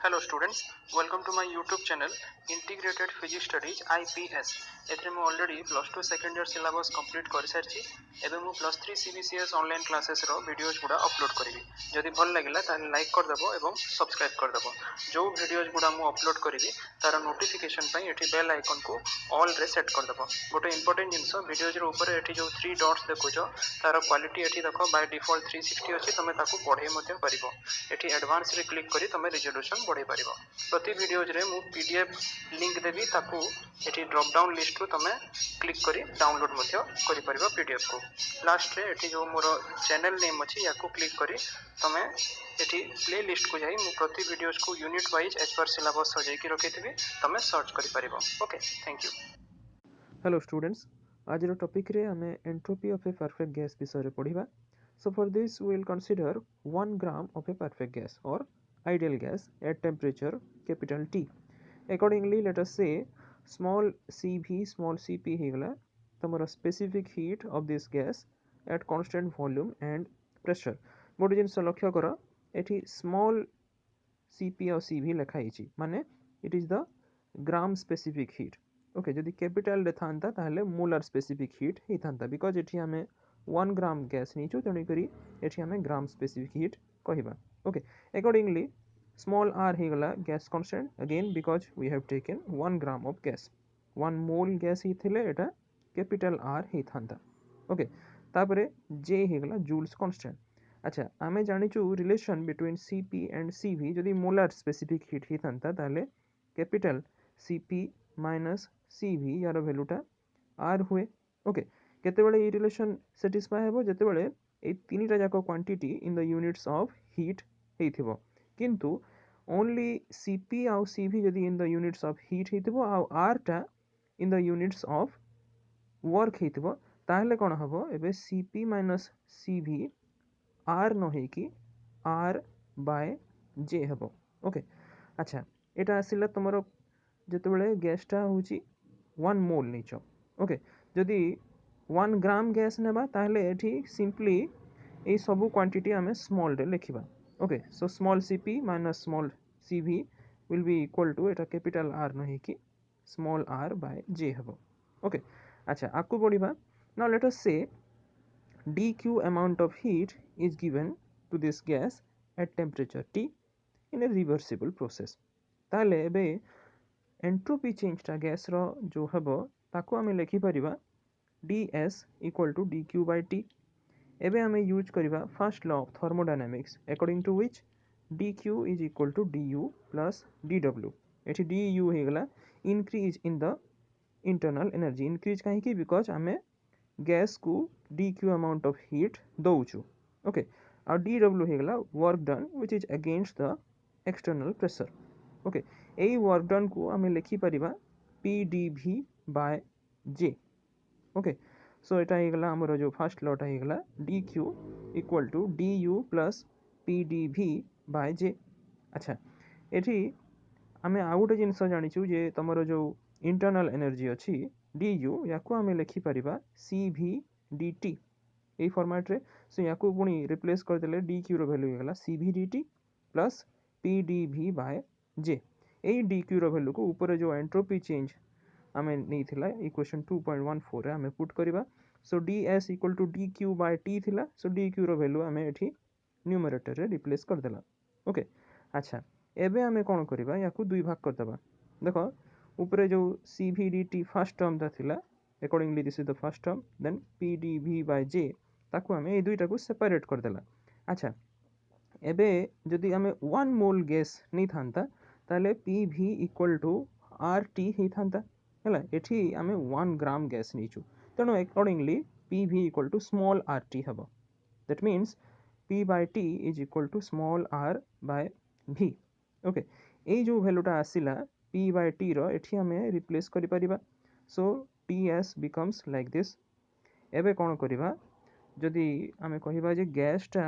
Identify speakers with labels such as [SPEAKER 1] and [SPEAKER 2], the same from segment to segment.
[SPEAKER 1] Hello students, welcome to my YouTube channel Integrated Physics Studies IPS. एथरे मु already plus 2 second year syllabus complete कर सारछि एबे मु plus 3 CBCS online classes रो videos गुडा upload करिवि जदि भल लागिला ताले लाइक कर देबो एवं सब्सक्राइब कर देबो जो वीडियोज गुडा मु अपलोड करिवि तार नोटिफिकेशन पई एठी बेल आइकन को ऑल रे सेट कर देबो गोटे इंपोर्टेंट जिंस वीडियोज रो ऊपर एठी जो 3 डॉट्स देखुछो तार क्वालिटी एठी देखो बाय डिफॉल्ट 360 अछि तमे ताकू बढ़े मध्ये परिबो एठी एडवांस रे क्लिक करी तमे रिजोल्यूशन बढ़े परिबो प्रति वीडियोज रे मु पीडीएफ लिंक देबी ताकू एठी ड्रॉप डाउन लिस्ट रो तमे क्लिक करी डाउनलोड मध्ये करि परिबो पीडीएफ को लास्ट रे एठी जो मोर चैनल नेम अछि याकू क्लिक करी तमे एठी प्ले लिस्ट को जाई मु प्रति वीडियोज को unit wise as per syllabus सजाई की रखिथिबी तमे सर्च करि परिबो okay thank you.
[SPEAKER 2] Hello students आज टॉपिक रे हमें entropy of a perfect gas विषय रे पढ़िबा so for this we will consider 1 gram of a perfect gas और ideal gas at temperature capital T. Accordingly, let us say small cv small cp हेगला तमरा specific heat of this gas at constant volume and pressure. गोटे जिनस लक्ष्य कर एठी small cp और cv लिखा हिची माने it is the gram specific heat. ओके जदि कैपिटल रे थांता ताहले मोलर स्पेसिफिक हीट ही थांता बिकॉज एठी हमें 1 ग्राम गैस नीचो तेणु करी एठी हमें ग्राम स्पेसिफिक हीट कहिबा ओके अकॉर्डिंगली स्मॉल r ही गला gas constant again because we have taken 1 gram of gas 1 mole gas ही थिले एटा कैपिटल r ही थांता ओके तापरे j ही गला जूल्स कांस्टेंट अच्छा आमे जानिचु relation between cp and cv जदि मोलर स्पेसिफिक हीट ही थांता ताहले कैपिटल cp माइनस cv यार वैल्यूटा r हुए ओके केतेबेले ई रिलेशन सैटिस्फाई हेबो जेतेबेले ए तीनटा जाको quantity in the units of heat हेथिबो किंतु ओनली cp आउ cv जदि in the units of heat हेथिबो आउ r टा in the units of work हेथिबो ताहले कोन हबो एबे cp माइनस cv r न हेकी r बाय j हबो ओके अच्छा एटा आसिला तमरो जेतेबेले गैसटा होची 1 मोल नीचो ओके जदि 1 ग्राम गैस नेबा ताहले एठी सिंपली ए सबु क्वांटिटी हमें स्मॉल रे लिखिबा okay so small cp minus small cv will be equal to एटा कैपिटल r नहीं कि स्मॉल r बाय j हबो ओके अच्छा आकु बढ़िबा नाउ लेट अस से dq amount of heat is given to this gas at temperature T in a reversible process ताहले एबे entropy चेंजटा gas रो जो हबो ताको हमें लिखि परिबा ds equal to dq by t एबे हमें यूज करिबा first law of thermodynamics according to which dq is equal to du plus dw एठी du हे गला increase in the internal energy increase काहे कि बिकॉज़ हमें गैस को dq अमाउंट ऑफ हीट दउछु ओके और dw हे गला work done which is against the external pressure okay एई वर्क डन को हमें लिखि परिबा pdv by j okay so एटा हे गला हमर जो फर्स्ट लॉटा हे गला dq equal to du plus pdv by j अच्छा एठी हमें आ गोटे जिनस जानिछु जे तमरो जो इंटरनल एनर्जी अछि du याको हमें लिखि परिबा cv dt ए फॉर्मेट रे सो याको पुनी रिप्लेस कर देले dq रो वैल्यू हे गला cv dt plus pdv by j ए dq रो वैल्यू को ऊपर जो एंट्रोपी चेंज हमें नहीं थिला इक्वेशन 2.14 रे हमें पुट करिबा so ds equal to dq by t थिला सो dq रो वैल्यू हमें एठी न्यूमरेटर रे रिप्लेस कर देला ओके अच्छा एबे हमें कोन करिबा याकू दुई भाग कर देबा देखो ऊपर जो cv dt फर्स्ट टर्म ता थिला accordingly this is the first term then pdv by j ताकू हमें ए दुईटा को सेपरेट कर देला अच्छा एबे जदि हमें 1 मोल गैस नहीं थांता ताले pv इक्वल टू rt ही थांता हला एठी हमें 1 ग्राम गैस नीचु तेनो accordingly pv equal to small rt हबो that means p by t is equal to small r by v okay ए जो वैल्यूटा आसिला p by t रो एठी हमें रिप्लेस करि परिबा सो ts becomes like this एबे कोन करिबा जदि हमें कहिबा जे गैसटा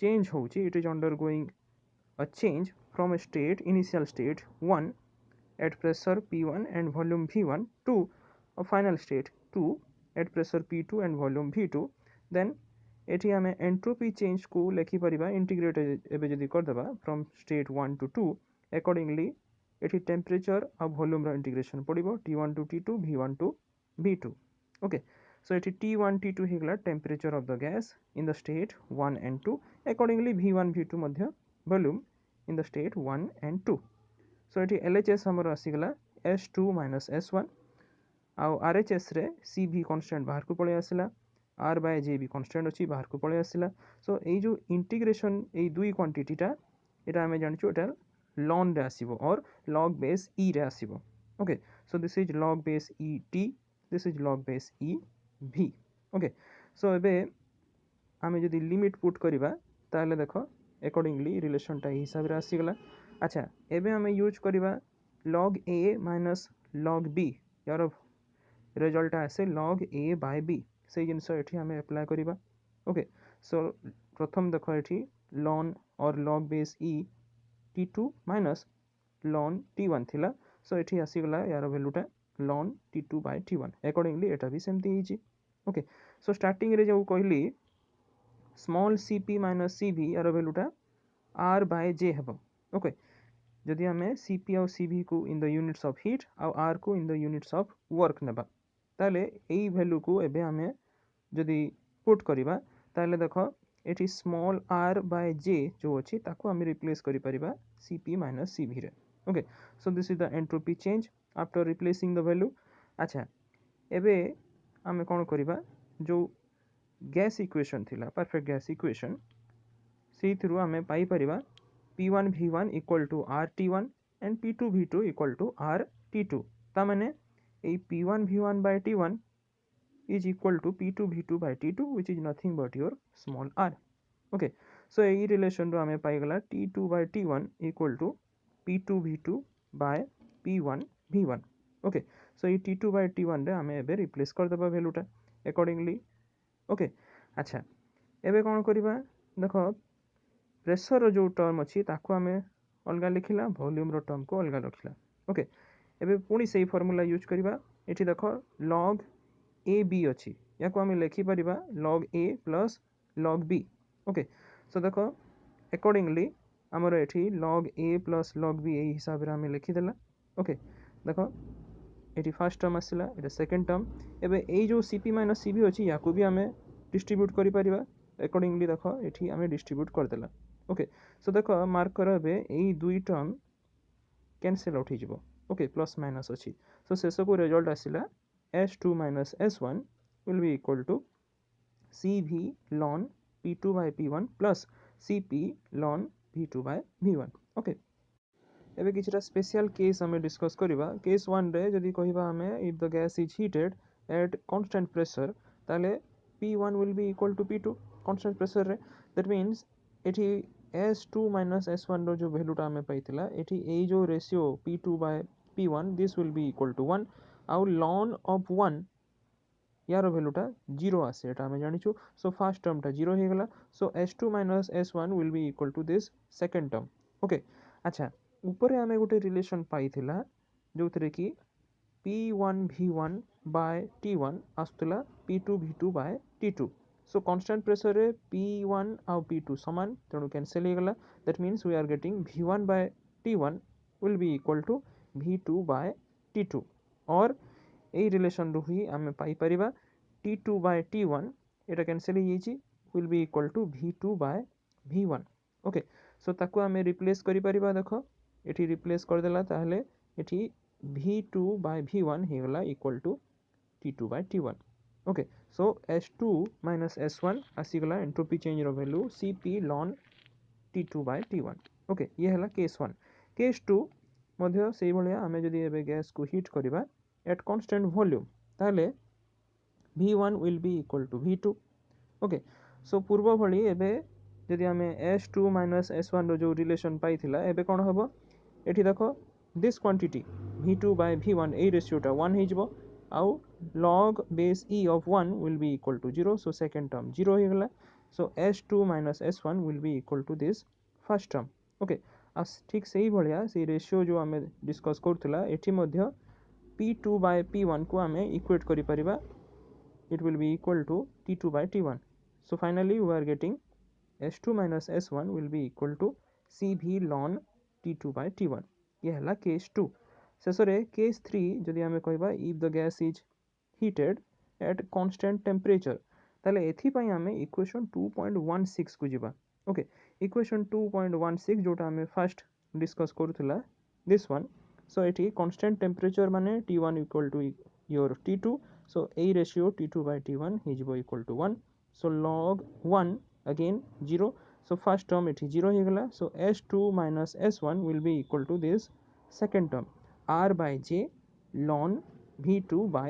[SPEAKER 2] चेंज होउची it is undergoing a change from a state initial state 1 at pressure P1 and volume V1 to a final state 2 at pressure P2 and volume V2 then एठी हमें entropy change को लिखि परिबा integrate एबे जदि कर देबा from state 1 to 2 accordingly एठी temperature आ वॉल्यूम रो इंटीग्रेशन पड़िबो T1 to T2 V1 to V2 okay so एठी T1 T2 हिगला temperature of the gas in the state 1 and 2 accordingly V1 V2 मध्य volume in the state 1 and 2 so एठी LHS हमर आसीगला S2 minus S1 आउ RHS रे CV constant बाहर को पळे आसिला R by J भी कांस्टेंट अछि बाहर को पळे आसिला सो एई जो इंटीग्रेशन एई दुई क्वांटिटीटा एटा हमें जानिछु एटा ln रे आसीबो और log base e रे आसीबो okay so this is log base e t this is log base e v okay so एबे आमे जदि लिमिट पुट करिबा ताले देखो अकॉर्डिंगली रिलेशन टा हिसाब रे आसीगला अच्छा एबे हमें यूज करिबा log a minus log b यार रिजल्ट आसे log a by b से जिनस एठी हमें अप्लाई करिबा ओके सो प्रथम देखो एठी ln और log base e t2 minus ln t1 थिला सो एठी आसीगला यार वैल्यूटा ln t2 by t1 accordingly एटा भी सेमती हिची ओके सो स्टार्टिंग रे जो कहली स्मॉल cp minus cv यार वैल्यूटा r by j हेबो ओके जदि हमें cp और cv को in the units of heat और r को in the units of work नेबा ताले एई वैल्यू को एबे हमें जदि पुट करिबा ताले देखो एठी स्मॉल r by j जो अछि ताको हम रिप्लेस करि परिबा cp minus cv रे okay so this is the entropy change after replacing the value अच्छा एबे हमें कोन करिबा जो गैस इक्वेशन थिला परफेक्ट गैस इक्वेशन से थ्रू हमें पाई परिबा P1 V1 equal to RT1 and P2 V2 equal to RT2 ता माने ए P1 V1 by T1 is equal to P2 V2 by T2 which is nothing but your small r okay so a relation रो हमें पाई गला T2 by T1 equal to P2 V2 by P1 V1 okay so A T2 by T1 रे हमें एबे replace कर देबा वैल्यूटा accordingly okay अच्छा एबे कोन करिबा देखो प्रेशर जो टर्म अच्छी ताको आमे अलगा लिखिला वॉल्यूम रो टर्म को अलगा रखिला ओके एबे पुनी सेही फार्मूला यूज करिबा एठी देखो log a b अच्छी याको आमे लिखि परिबा log a plus log b okay so देखो अकॉर्डिंगली हमर एठी log a plus log b एही हिसाब रे आमे लिखि देला ओके देखो एठी फर्स्ट टर्म आसिला एटा सेकंड टर्म एबे एई जो cp minus cv अछि याको भी आमे डिस्ट्रीब्यूट करि परिबा अकॉर्डिंगली देखो एठी आमे डिस्ट्रीब्यूट कर देला ओके सो देखो मार्क कर बे एई दुई टर्म कैंसिल आउट हिजबो ओके प्लस माइनस अछि सो शेष को रिजल्ट आसिला s2 minus s1 will be equal to cv ln p2 by p1 plus cp ln v2 by v1 okay एबे किछटा स्पेशल केस हमें डिस्कस करिबा केस 1 रे जदि कहिबा हमें if the gas is heated at constant pressure ताले p1 will be equal to p2 constant pressure रे that means एठी s2 minus s1 रो जो वैल्यूटा हमें पाइतिला एठी ए जो ratio p2 by p1 this will be equal to 1 आउ ln of 1 यार वैल्यूटा 0 आसे एटा हमें जानिछु सो फर्स्ट टर्म टा 0 हे गला सो s2 minus s1 will be equal to this second term okay अच्छा ऊपर हमें गोटे रिलेशन पाइथिला जोथरे कि P1 V1 by T1 आस्तुला P2 V2 by T2 so constant pressure रे P1 और P2 समान तेणु कैंसिल हो गला that means we are getting V1 by T1 will be equal to V2 by T2 और ए रिलेशन रो ही हमें पाई परिबा T2 by T1 Etah cancel हो जाईची will be equal to V2 by V1 okay so ताको हमें replace करि परिबा देखो एठी replace कर देला ताहले एठी V2 by V1 हे गला equal to T2 by T1 okay so S2 minus S1 आसी गला एंट्रोपी चेंज रो value Cp ln T2 by T1 okay ये हला केस 1 केस 2 मध्य सेही भलिया हमें जदी एबे गैस को हीट करिबा एट कांस्टेंट वॉल्यूम ताहले V1 will be equal to V2 okay so पूर्व भली एबे जदी हमें S2 minus S1 रो जो रिलेशन पाइथिला एबे कोन हबो एठी देखो this quantity V2 by V1 ए रेशियोटा 1 हिजबो आउ log base e of 1 will be equal to 0 so second term 0 हो गला so s2 minus s1 will be equal to this first term okay as ठीक सही भलिया से रेशियो जो हमें डिस्कस करथला एठी मध्य p2 by p1 को हमें इक्वेट करि परिबा it will be equal to t2 by t1 so finally we are getting s2 minus s1 will be equal to cv ln T2 by T1 ये है case 2 शेषे case 3 जदि आम कह if the gas is heated at constant temperature ताले एथिपाई आमे equation 2.16 को जिबा ओके इक्वेशन 2.16 जोटा आमे फर्स्ट डिस्कस करूथला दिस वन सो एठी constant temperature माने T1 equal to your T2 so a ratio T2 by T1 is equal to 1 so log 1 again 0 so first term it is 0 हो so s2 minus s1 will be equal to this second term r by j ln v2 by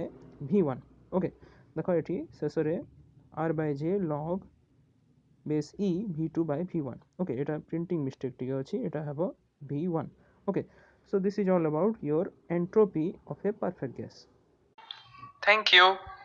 [SPEAKER 2] v1 okay देख ये शेष r by j log base e v2 by v1 okay Etah printing mistake टिके अछि एटा हेबो v1 okay so this is all about your entropy of a perfect gas
[SPEAKER 1] Thank you.